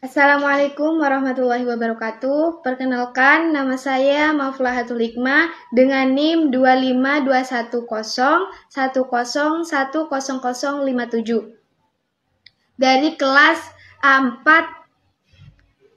Assalamualaikum warahmatullahi wabarakatuh. Perkenalkan, nama saya Maflahatul Hikmah dengan NIM 25210101057 dari kelas A4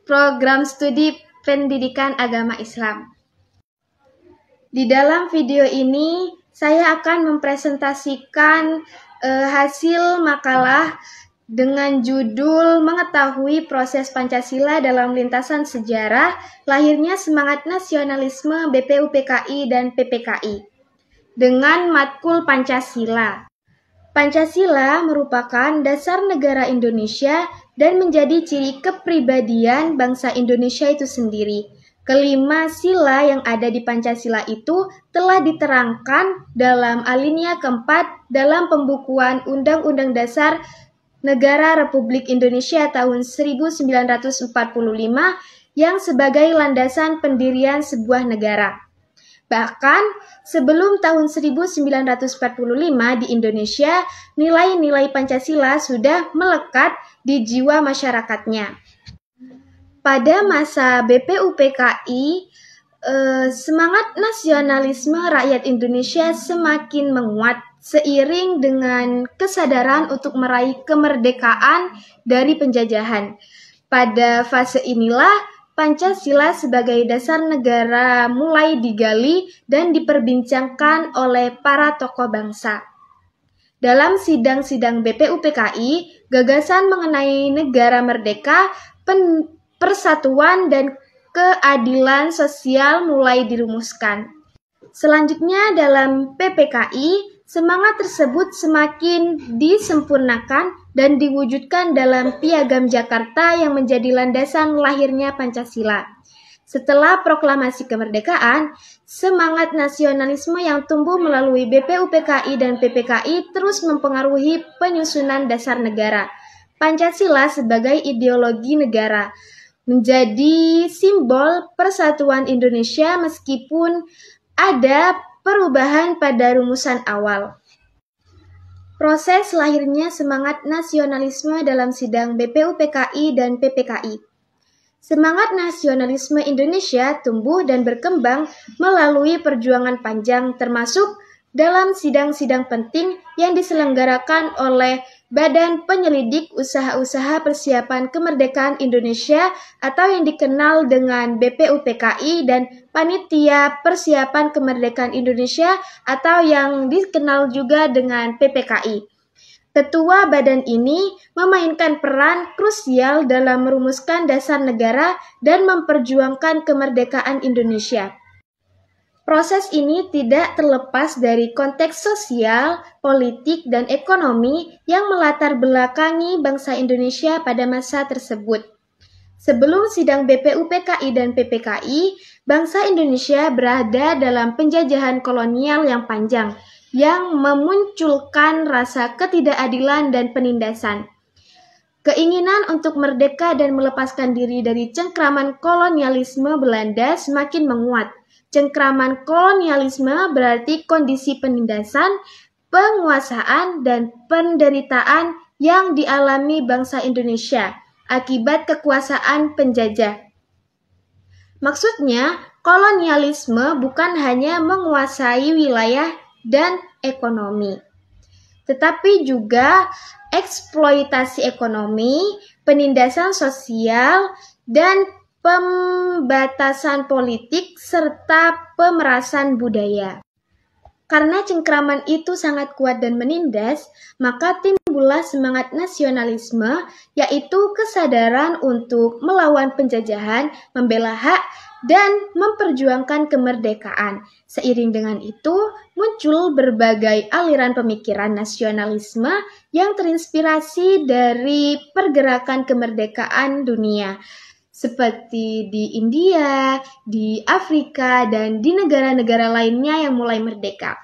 Program Studi Pendidikan Agama Islam. Di dalam video ini, saya akan mempresentasikan hasil makalah dengan judul Mengetahui Proses Pancasila dalam Lintasan Sejarah, Lahirnya Semangat Nasionalisme BPUPKI dan PPKI, dengan matkul Pancasila. Pancasila merupakan dasar negara Indonesia dan menjadi ciri kepribadian bangsa Indonesia itu sendiri. Kelima sila yang ada di Pancasila itu telah diterangkan dalam alinea keempat dalam pembukuan Undang-Undang Dasar Negara Republik Indonesia tahun 1945 yang sebagai landasan pendirian sebuah negara. Bahkan sebelum tahun 1945 di Indonesia, nilai-nilai Pancasila sudah melekat di jiwa masyarakatnya. Pada masa BPUPKI, semangat nasionalisme rakyat Indonesia semakin menguat seiring dengan kesadaran untuk meraih kemerdekaan dari penjajahan. Pada fase inilah Pancasila sebagai dasar negara mulai digali dan diperbincangkan oleh para tokoh bangsa. Dalam sidang-sidang BPUPKI, gagasan mengenai negara merdeka, persatuan dan keadilan sosial mulai dirumuskan. Selanjutnya dalam PPKI, semangat tersebut semakin disempurnakan dan diwujudkan dalam Piagam Jakarta yang menjadi landasan lahirnya Pancasila. Setelah proklamasi kemerdekaan, semangat nasionalisme yang tumbuh melalui BPUPKI dan PPKI terus mempengaruhi penyusunan dasar negara. Pancasila sebagai ideologi negara menjadi simbol persatuan Indonesia meskipun ada perubahan pada rumusan awal. Proses lahirnya semangat nasionalisme dalam sidang BPUPKI dan PPKI. Semangat nasionalisme Indonesia tumbuh dan berkembang melalui perjuangan panjang termasuk dalam sidang-sidang penting yang diselenggarakan oleh Badan Penyelidik Usaha-Usaha Persiapan Kemerdekaan Indonesia atau yang dikenal dengan BPUPKI dan Panitia Persiapan Kemerdekaan Indonesia atau yang dikenal juga dengan PPKI. Ketua badan ini memainkan peran krusial dalam merumuskan dasar negara dan memperjuangkan kemerdekaan Indonesia. Proses ini tidak terlepas dari konteks sosial, politik, dan ekonomi yang melatar belakangi bangsa Indonesia pada masa tersebut. Sebelum sidang BPUPKI dan PPKI, bangsa Indonesia berada dalam penjajahan kolonial yang panjang, yang memunculkan rasa ketidakadilan dan penindasan. Keinginan untuk merdeka dan melepaskan diri dari cengkraman kolonialisme Belanda semakin menguat. Cengkraman kolonialisme berarti kondisi penindasan, penguasaan, dan penderitaan yang dialami bangsa Indonesia akibat kekuasaan penjajah. Maksudnya, kolonialisme bukan hanya menguasai wilayah dan ekonomi, tetapi juga eksploitasi ekonomi, penindasan sosial, dan pembatasan politik serta pemerasan budaya. Karena cengkraman itu sangat kuat dan menindas, maka timbullah semangat nasionalisme, yaitu kesadaran untuk melawan penjajahan, membela hak, dan memperjuangkan kemerdekaan. Seiring dengan itu, muncul berbagai aliran pemikiran nasionalisme yang terinspirasi dari pergerakan kemerdekaan dunia, seperti di India, di Afrika, dan di negara-negara lainnya yang mulai merdeka.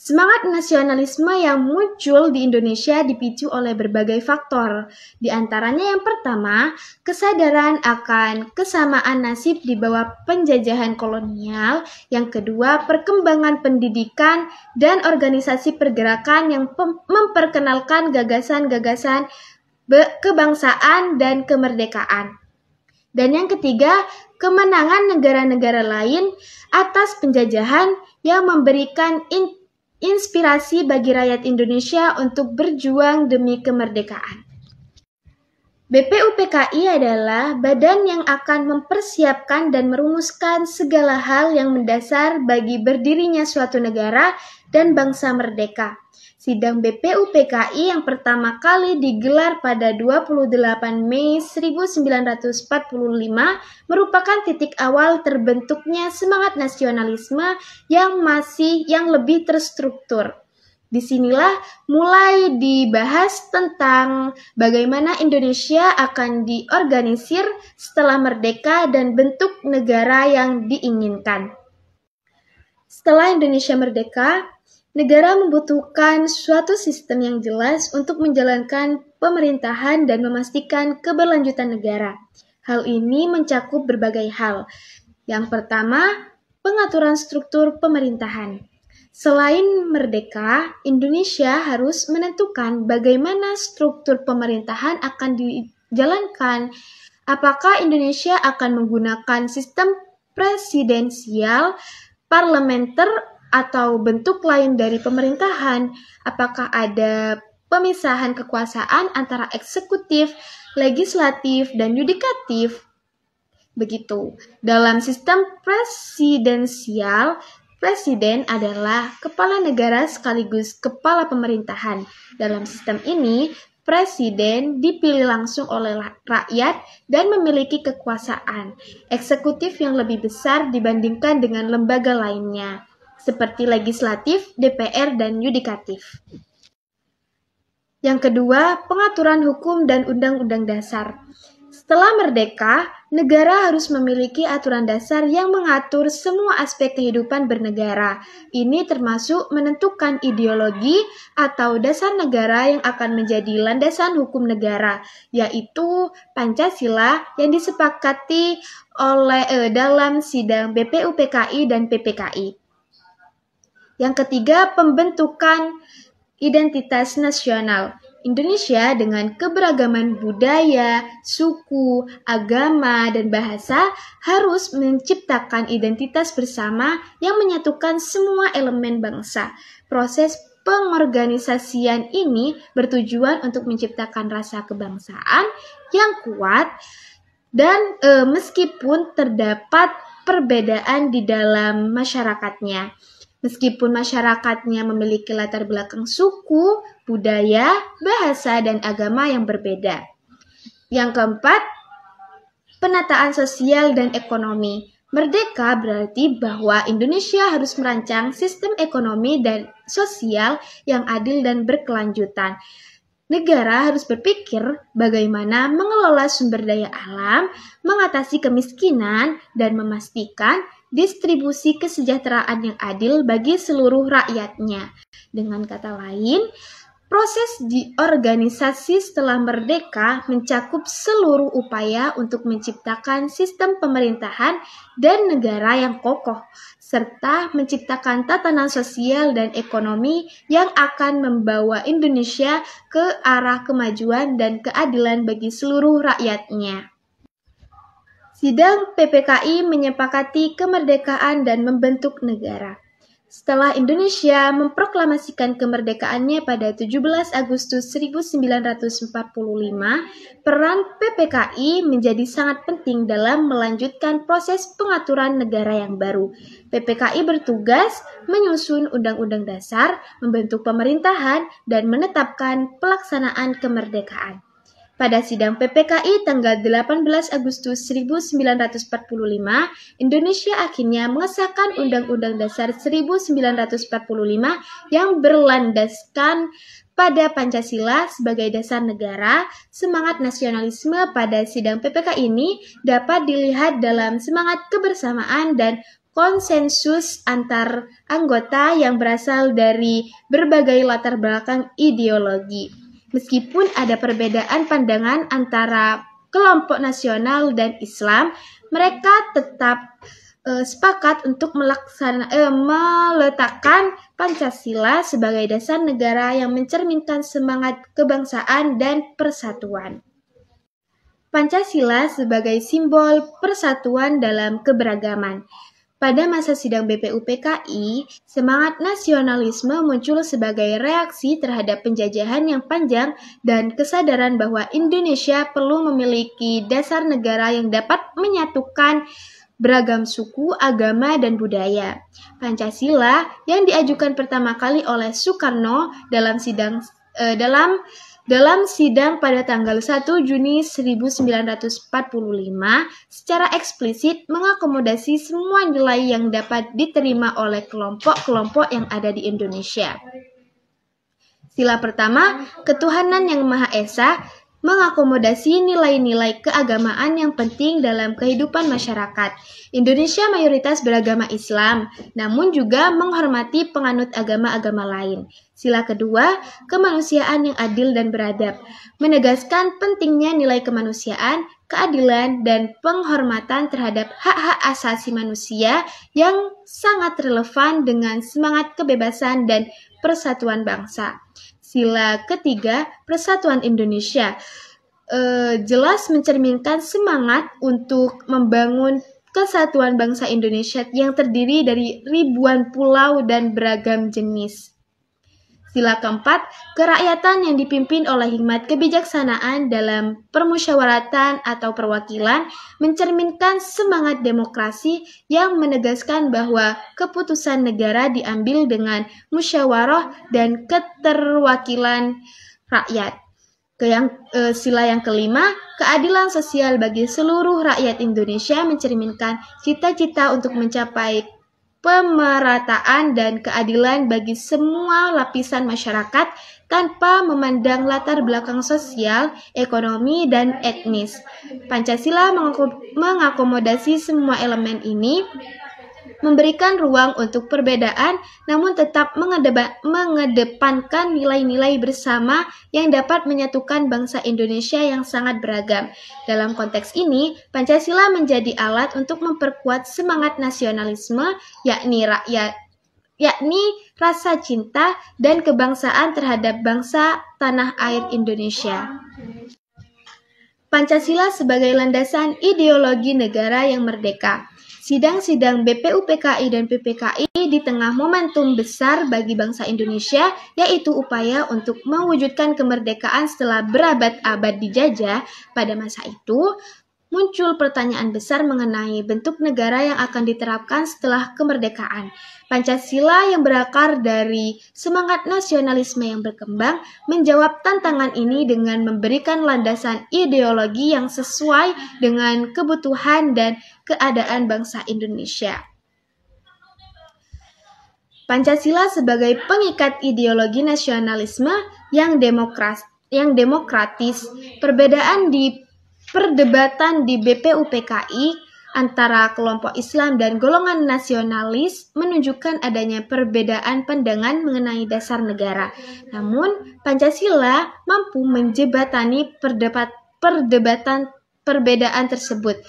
Semangat nasionalisme yang muncul di Indonesia dipicu oleh berbagai faktor. Di antaranya yang pertama, kesadaran akan kesamaan nasib di bawah penjajahan kolonial. Yang kedua, perkembangan pendidikan dan organisasi pergerakan yang memperkenalkan gagasan-gagasan kebangsaan dan kemerdekaan. Dan yang ketiga, kemenangan negara-negara lain atas penjajahan yang memberikan inspirasi bagi rakyat Indonesia untuk berjuang demi kemerdekaan. BPUPKI adalah badan yang akan mempersiapkan dan merumuskan segala hal yang mendasar bagi berdirinya suatu negara dan bangsa merdeka. Sidang BPUPKI yang pertama kali digelar pada 28 Mei 1945 merupakan titik awal terbentuknya semangat nasionalisme yang lebih terstruktur. Disinilah mulai dibahas tentang bagaimana Indonesia akan diorganisir setelah merdeka dan bentuk negara yang diinginkan. Setelah Indonesia merdeka, negara membutuhkan suatu sistem yang jelas untuk menjalankan pemerintahan dan memastikan keberlanjutan negara. Hal ini mencakup berbagai hal. Yang pertama, pengaturan struktur pemerintahan. Selain merdeka, Indonesia harus menentukan bagaimana struktur pemerintahan akan dijalankan. Apakah Indonesia akan menggunakan sistem presidensial, parlementer, atau bentuk lain dari pemerintahan? Apakah ada pemisahan kekuasaan antara eksekutif, legislatif, dan yudikatif? Begitu. Dalam sistem presidensial, Presiden adalah kepala negara sekaligus kepala pemerintahan. Dalam sistem ini, presiden dipilih langsung oleh rakyat dan memiliki kekuasaan eksekutif yang lebih besar dibandingkan dengan lembaga lainnya, seperti legislatif, DPR, dan yudikatif. Yang kedua, pengaturan hukum dan undang-undang dasar. Setelah merdeka, negara harus memiliki aturan dasar yang mengatur semua aspek kehidupan bernegara. Ini termasuk menentukan ideologi atau dasar negara yang akan menjadi landasan hukum negara, yaitu Pancasila yang disepakati dalam sidang BPUPKI dan PPKI. Yang ketiga, pembentukan identitas nasional. Indonesia dengan keberagaman budaya, suku, agama, dan bahasa harus menciptakan identitas bersama yang menyatukan semua elemen bangsa. Proses pengorganisasian ini bertujuan untuk menciptakan rasa kebangsaan yang kuat dan meskipun terdapat perbedaan di dalam masyarakatnya. Meskipun masyarakatnya memiliki latar belakang suku, budaya, bahasa, dan agama yang berbeda. Yang keempat, penataan sosial dan ekonomi. Merdeka berarti bahwa Indonesia harus merancang sistem ekonomi dan sosial yang adil dan berkelanjutan. Negara harus berpikir bagaimana mengelola sumber daya alam, mengatasi kemiskinan, dan memastikan distribusi kesejahteraan yang adil bagi seluruh rakyatnya. Dengan kata lain, proses diorganisasi setelah merdeka mencakup seluruh upaya untuk menciptakan sistem pemerintahan dan negara yang kokoh, serta menciptakan tatanan sosial dan ekonomi yang akan membawa Indonesia ke arah kemajuan dan keadilan bagi seluruh rakyatnya. Sidang PPKI menyepakati kemerdekaan dan membentuk negara. Setelah Indonesia memproklamasikan kemerdekaannya pada 17 Agustus 1945, peran PPKI menjadi sangat penting dalam melanjutkan proses pengaturan negara yang baru. PPKI bertugas menyusun undang-undang dasar, membentuk pemerintahan, dan menetapkan pelaksanaan kemerdekaan. Pada sidang PPKI tanggal 18 Agustus 1945, Indonesia akhirnya mengesahkan Undang-Undang Dasar 1945 yang berlandaskan pada Pancasila sebagai dasar negara. Semangat nasionalisme pada sidang PPK ini dapat dilihat dalam semangat kebersamaan dan konsensus antar anggota yang berasal dari berbagai latar belakang ideologi. Meskipun ada perbedaan pandangan antara kelompok nasional dan Islam, mereka tetap sepakat untuk meletakkan Pancasila sebagai dasar negara yang mencerminkan semangat kebangsaan dan persatuan. Pancasila sebagai simbol persatuan dalam keberagaman. Pada masa sidang BPUPKI, semangat nasionalisme muncul sebagai reaksi terhadap penjajahan yang panjang dan kesadaran bahwa Indonesia perlu memiliki dasar negara yang dapat menyatukan beragam suku, agama, dan budaya. Pancasila yang diajukan pertama kali oleh Soekarno dalam sidang pada tanggal 1 Juni 1945 secara eksplisit mengakomodasi semua nilai yang dapat diterima oleh kelompok-kelompok yang ada di Indonesia. Sila pertama, ketuhanan yang Maha Esa, mengakomodasi nilai-nilai keagamaan yang penting dalam kehidupan masyarakat. Indonesia mayoritas beragama Islam, namun juga menghormati penganut agama-agama lain. Sila kedua, kemanusiaan yang adil dan beradab, menegaskan pentingnya nilai kemanusiaan, keadilan, dan penghormatan terhadap hak-hak asasi manusia yang sangat relevan dengan semangat kebebasan dan persatuan bangsa. Sila ketiga, persatuan Indonesia, jelas mencerminkan semangat untuk membangun kesatuan bangsa Indonesia yang terdiri dari ribuan pulau dan beragam jenis. Sila keempat, kerakyatan yang dipimpin oleh hikmat kebijaksanaan dalam permusyawaratan atau perwakilan mencerminkan semangat demokrasi yang menegaskan bahwa keputusan negara diambil dengan musyawarah dan keterwakilan rakyat. Sila yang kelima, keadilan sosial bagi seluruh rakyat Indonesia mencerminkan cita-cita untuk mencapai pemerataan dan keadilan bagi semua lapisan masyarakat tanpa memandang latar belakang sosial, ekonomi, dan etnis. Pancasila mengakomodasi semua elemen ini, memberikan ruang untuk perbedaan, namun tetap mengedepankan nilai-nilai bersama yang dapat menyatukan bangsa Indonesia yang sangat beragam. Dalam konteks ini, Pancasila menjadi alat untuk memperkuat semangat nasionalisme, yakni rasa cinta dan kebangsaan terhadap bangsa tanah air Indonesia. Pancasila sebagai landasan ideologi negara yang merdeka. Sidang-sidang BPUPKI dan PPKI di tengah momentum besar bagi bangsa Indonesia, yaitu upaya untuk mewujudkan kemerdekaan setelah berabad-abad dijajah. Pada masa itu, muncul pertanyaan besar mengenai bentuk negara yang akan diterapkan setelah kemerdekaan. Pancasila yang berakar dari semangat nasionalisme yang berkembang menjawab tantangan ini dengan memberikan landasan ideologi yang sesuai dengan kebutuhan dan keadaan bangsa Indonesia. Pancasila sebagai pengikat ideologi nasionalisme yang demokratis, perdebatan di BPUPKI antara kelompok Islam dan golongan nasionalis menunjukkan adanya perbedaan pandangan mengenai dasar negara. Namun, Pancasila mampu menjembatani perbedaan tersebut.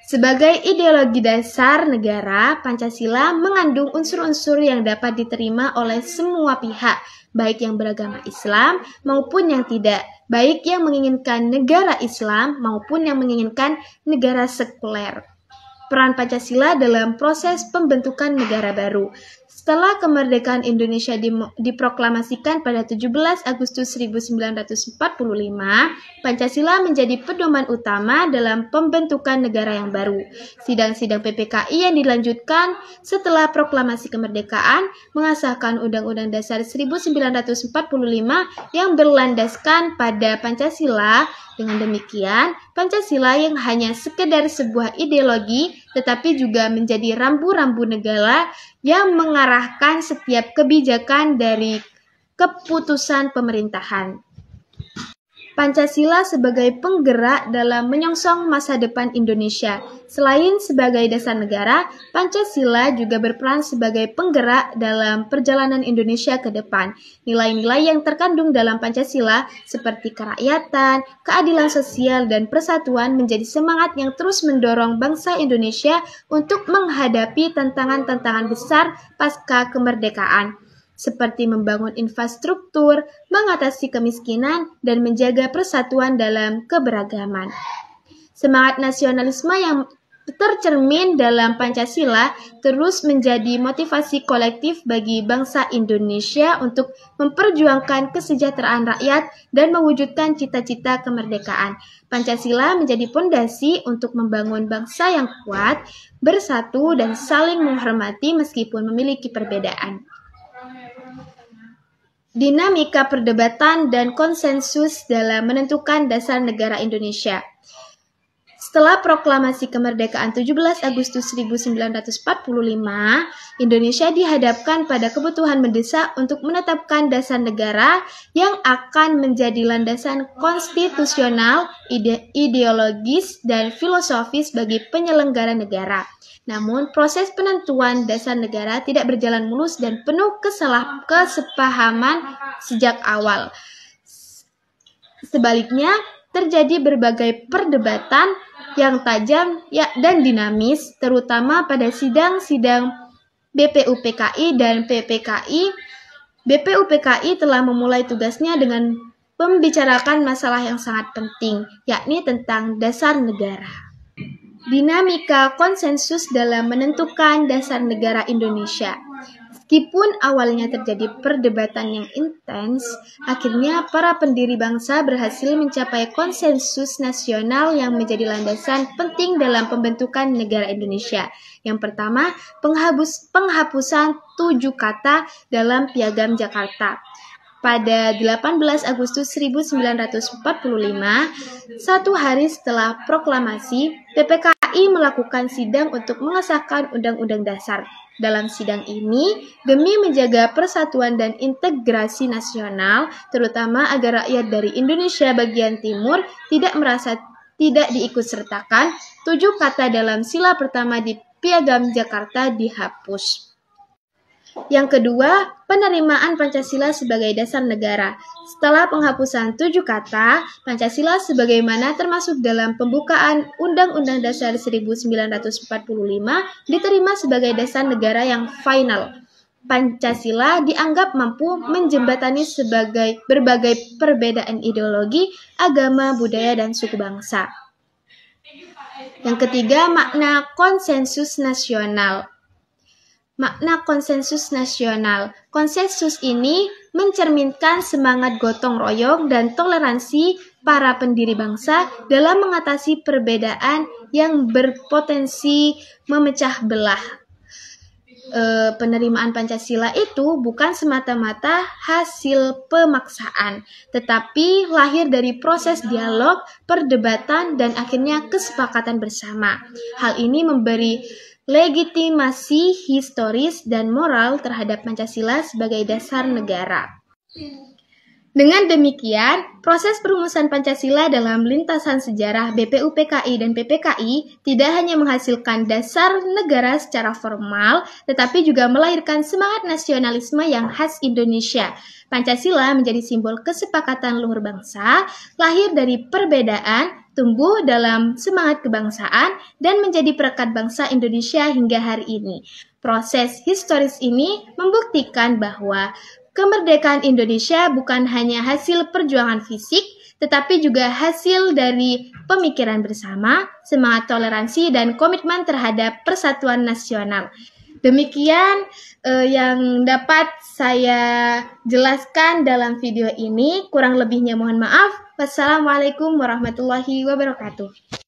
Sebagai ideologi dasar negara, Pancasila mengandung unsur-unsur yang dapat diterima oleh semua pihak, baik yang beragama Islam maupun yang tidak, baik yang menginginkan negara Islam maupun yang menginginkan negara sekuler. Peran Pancasila dalam proses pembentukan negara baru. Setelah kemerdekaan Indonesia diproklamasikan pada 17 Agustus 1945, Pancasila menjadi pedoman utama dalam pembentukan negara yang baru. Sidang-sidang PPKI yang dilanjutkan setelah proklamasi kemerdekaan mengesahkan Undang-Undang Dasar 1945 yang berlandaskan pada Pancasila. Dengan demikian, Pancasila yang hanya sekedar sebuah ideologi, tetapi juga menjadi rambu-rambu negara yang mengarahkan setiap kebijakan dari keputusan pemerintahan. Pancasila sebagai penggerak dalam menyongsong masa depan Indonesia. Selain sebagai dasar negara, Pancasila juga berperan sebagai penggerak dalam perjalanan Indonesia ke depan. Nilai-nilai yang terkandung dalam Pancasila seperti kerakyatan, keadilan sosial, dan persatuan menjadi semangat yang terus mendorong bangsa Indonesia untuk menghadapi tantangan-tantangan besar pasca kemerdekaan, seperti membangun infrastruktur, mengatasi kemiskinan, dan menjaga persatuan dalam keberagaman. Semangat nasionalisme yang tercermin dalam Pancasila terus menjadi motivasi kolektif bagi bangsa Indonesia untuk memperjuangkan kesejahteraan rakyat dan mewujudkan cita-cita kemerdekaan. Pancasila menjadi fondasi untuk membangun bangsa yang kuat, bersatu, dan saling menghormati meskipun memiliki perbedaan. Dinamika perdebatan dan konsensus dalam menentukan dasar negara Indonesia. Setelah proklamasi kemerdekaan 17 Agustus 1945, Indonesia dihadapkan pada kebutuhan mendesak untuk menetapkan dasar negara yang akan menjadi landasan konstitusional, ideologis, dan filosofis bagi penyelenggara negara. Namun, proses penentuan dasar negara tidak berjalan mulus dan penuh kesepahaman sejak awal. Sebaliknya, terjadi berbagai perdebatan yang tajam dan dinamis, terutama pada sidang-sidang BPUPKI dan PPKI. BPUPKI telah memulai tugasnya dengan membicarakan masalah yang sangat penting, yakni tentang dasar negara. Dinamika konsensus dalam menentukan dasar negara Indonesia. Meskipun awalnya terjadi perdebatan yang intens, akhirnya para pendiri bangsa berhasil mencapai konsensus nasional yang menjadi landasan penting dalam pembentukan negara Indonesia. Yang pertama, penghapusan 7 kata dalam Piagam Jakarta. Pada 18 Agustus 1945, satu hari setelah proklamasi, PPKI melakukan sidang untuk mengesahkan Undang-Undang Dasar. Dalam sidang ini, demi menjaga persatuan dan integrasi nasional, terutama agar rakyat dari Indonesia bagian timur tidak merasa tidak diikutsertakan, 7 kata dalam sila pertama di Piagam Jakarta dihapus. Yang kedua, penerimaan Pancasila sebagai dasar negara. Setelah penghapusan 7 kata, Pancasila sebagaimana termasuk dalam pembukaan Undang-Undang Dasar 1945 diterima sebagai dasar negara yang final. Pancasila dianggap mampu menjembatani sebagai berbagai perbedaan ideologi, agama, budaya, dan suku bangsa. Yang ketiga, makna konsensus nasional. Makna konsensus nasional. Konsensus ini mencerminkan semangat gotong royong dan toleransi para pendiri bangsa dalam mengatasi perbedaan yang berpotensi memecah belah. Penerimaan Pancasila itu bukan semata-mata hasil pemaksaan, tetapi lahir dari proses dialog, perdebatan, dan akhirnya kesepakatan bersama. Hal ini memberi legitimasi historis dan moral terhadap Pancasila sebagai dasar negara. Dengan demikian, proses perumusan Pancasila dalam lintasan sejarah BPUPKI dan PPKI tidak hanya menghasilkan dasar negara secara formal, tetapi juga melahirkan semangat nasionalisme yang khas Indonesia. Pancasila menjadi simbol kesepakatan luhur bangsa, lahir dari perbedaan, tumbuh dalam semangat kebangsaan, dan menjadi perekat bangsa Indonesia hingga hari ini. Proses historis ini membuktikan bahwa kemerdekaan Indonesia bukan hanya hasil perjuangan fisik, tetapi juga hasil dari pemikiran bersama, semangat toleransi, dan komitmen terhadap persatuan nasional. Demikian yang dapat saya jelaskan dalam video ini. Kurang lebihnya mohon maaf. Wassalamualaikum warahmatullahi wabarakatuh.